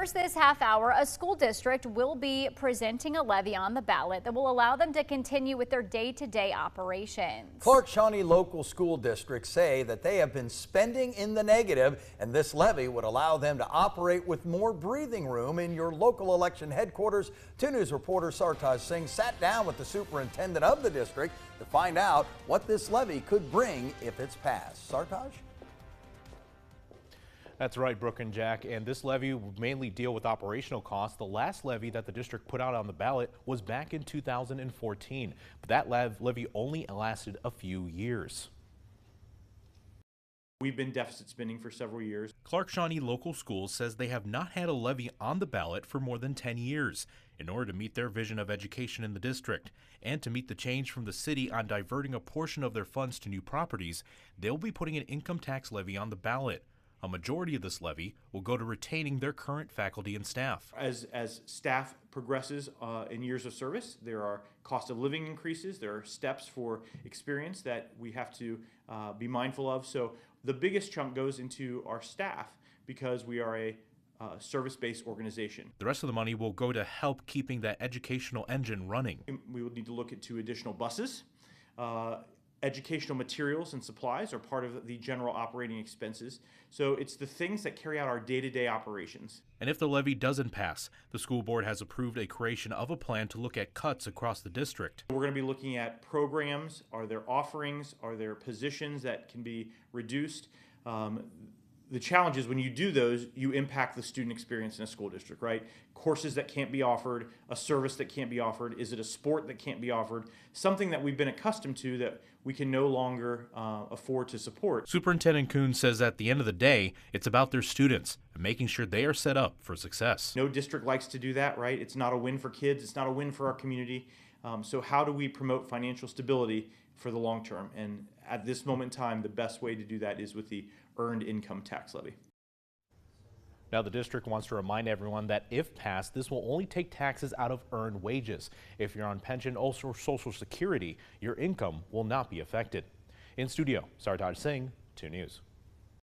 First this half hour, a school district will be presenting a levy on the ballot that will allow them to continue with their day-to-day operations. Clark-Shawnee local school districts say that they have been spending in the negative, and this levy would allow them to operate with more breathing room in your local election headquarters. 2 News reporter Sartaj Singh sat down with the superintendent of the district to find out what this levy could bring if it's passed. Sartaj? That's right, Brooke and Jack, and this levy will mainly deal with operational costs. The last levy that the district put out on the ballot was back in 2014, but that levy only lasted a few years. We've been deficit spending for several years. Clark-Shawnee local schools says they have not had a levy on the ballot for more than 10 years in order to meet their vision of education in the district. And to meet the change from the city on diverting a portion of their funds to new properties, they'll be putting an income tax levy on the ballot. A majority of this levy will go to retaining their current faculty and staff. As staff progresses in years of service, there are cost of living increases, there are steps for experience that we have to be mindful of. So the biggest chunk goes into our staff because we are a service-based organization. The rest of the money will go to help keeping that educational engine running. We would need to look into additional buses. Educational materials and supplies are part of the general operating expenses. So it's the things that carry out our day-to-day operations. And if the levy doesn't pass, the school board has approved a creation of a plan to look at cuts across the district. We're going to be looking at programs. Are there offerings? Are there positions that can be reduced? The challenge is when you do those, you impact the student experience in a school district, right? Courses that can't be offered, a service that can't be offered, is it a sport that can't be offered? Something that we've been accustomed to that we can no longer afford to support. Superintendent Kuhn says at the end of the day, it's about their students and making sure they are set up for success. No district likes to do that, right? It's not a win for kids, it's not a win for our community. So how do we promote financial stability for the long term? And at this moment in time, the best way to do that is with the earned income tax levy. Now, the district wants to remind everyone that if passed, this will only take taxes out of earned wages. If you're on pension or Social Security, your income will not be affected. In studio, Sartaj Singh, 2 News.